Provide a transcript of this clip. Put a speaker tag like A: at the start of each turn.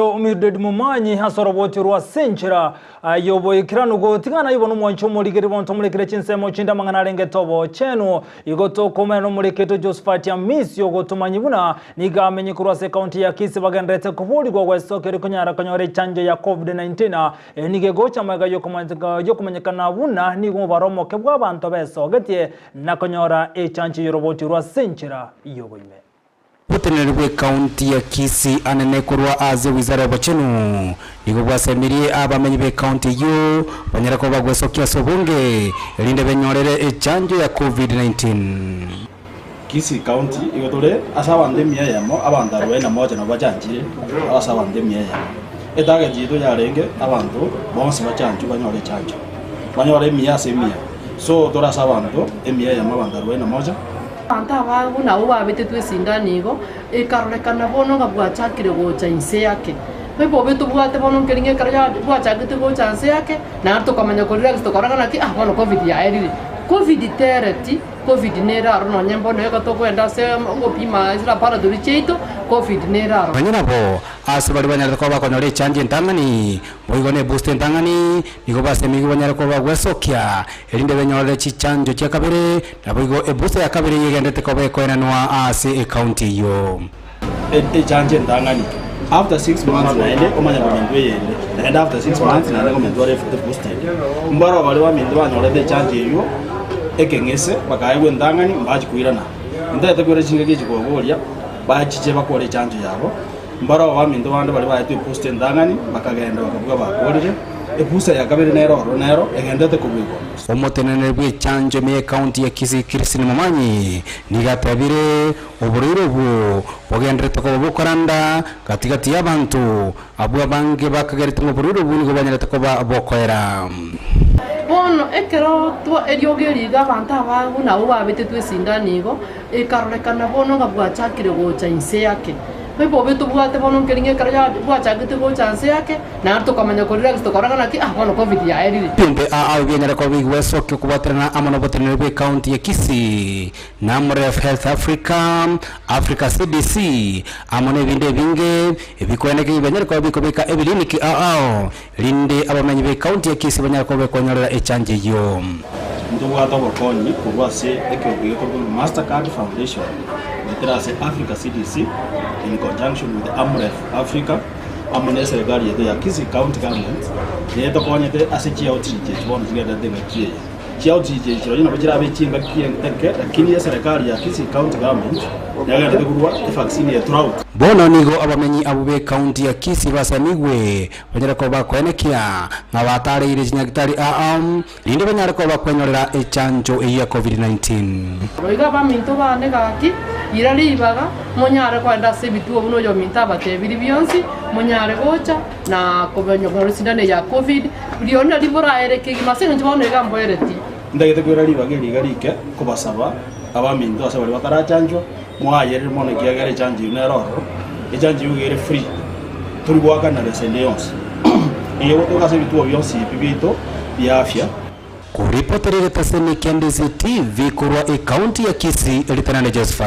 A: Umirded mumanyi hasoro boti rwa senchira yobo ikirano go tingana ibono mwancho muligeri bonto mulikire chinsemo chinda mangana renge tobo chenu igoto komeno muliketo Josephat ya miss yogo tumanyibuna nigamenye kurwase county ya Kisii bagandrete kubuli gwa wesokere kunyara kanyore chanjo ya COVID-19 nige gocha maga yokumanyekana buna nigo baromo kebwa bantu beso getie nakonyora chanjo yoroboti rwa senchira yobo ime
B: Utenerwe county ya Kisii anene kurwa aze wizara ya bachenu niko bwasemirie abamenyi be county yo banyara ko bagwesokia sobunge elinde benyorere chanjo ya COVID-19.
C: Kisii county igotore asabande miya yamo abanda 41 no bachanjire asabande miya yamo etaga jito yarenge abantu bonse bachanju banyore chanjo banyore miya semia so tora sabando emiya yamo abanda 41
D: Anta wangu na uwa bete tu sindanigo ekarekana bono ngabwachakire gocha inse yake bebo betu bwate bono ngeringe karya bwachakite gocha inse yake na tukamanya ko relax tukaragana ki bono covid ya eri covid tereti covid nera no nyembo no yako kwenda se ngopima zira para duri cheito covid nera
B: banyana bo asibali banyara ko bakonore chanjo ntangani boigone boost ntangani niko basemigo banyara ko bagwesokia elinde benyorere chichanjo cha kabere na boigo boost ya kabere yegendete ko bekoena noa ase county yo
C: chanjo ntangani after 6 months na ende omanya komendwe yende and after 6 months na komendwa refute boosted mbaro bali wa mendo banyore chanjo yo ekengese bakaywe ntangani mbaji kuirana ndete kwere chingege chikoboria bachiche bakore chanjo yabo mbara abamindo bande bali bayite post ndangani bakagenda bakavuga bakorire epusa ya kabere nero egendete kubiko
B: omotenene bwe chanjo me county ya Kisii Christine Mumanyi nigatabire oburiro bwo bogendete ko bokoranda katikati y'abantu abwa bange bakagerete mu buriro bwo nigo banyarete ko bokoera
D: bono ekero to eriogeri gabanta abangu na uwa bete tu sindanigo ekarekana bono ngabwachakire gocha inse yake bebo betu bwate bono ngeringe karya bwachakite gocha inse yake na tukamanya ko relax tukaragana ki bono covid ya eri
B: pimbe byenyara ko bigweso ko kubaterana amono botenere bwe county ya Kisii namref Health Africa CDC amone binde binge ebikweneke byenyara ko bikobeka ebiliniki linde abamenyi be county ya Kisii banyara ko bekonyorera echanje yo
C: ndubwata bokoni kubase ekyogiye ko Mastercard Foundation Literase Africa CDC in conjunction with Amref Africa amone serikali yetu ya Kisii County Government yeto konyete asichi outreach bono zigenda denga kiye outreach chiro yino bachira bechinga kiyenteke lakini ya serikali ya Kisii County Government yagenda tegurwa vaccine ya drought
B: bono nigo abamenyi abube county ya Kisii basamigwe banyara ko bakwenekia ngabatare ire chinyagitari linde banyara ko bakwenyorera echanjo ya COVID-19
D: roiga baminto bane gaki iralibaga monyare kwenda sebituo buno yo minta batebiri byonsi monyare gocha na kobenyo korosindane ya covid liona libora ereke gimaseno njibone gambo ereti
C: ndagete kwiralibaga ligarike kubasaba abaminto asabali batarachanjwa mwayere mone kiagere chanjo neroro echanjo yugere free turi gwakana resilience iyo tukase bituo byonsi bibito bya afya
B: kuripoterere taseni Kendezi TV kurwa county ya Kisii Lieutenant Josephat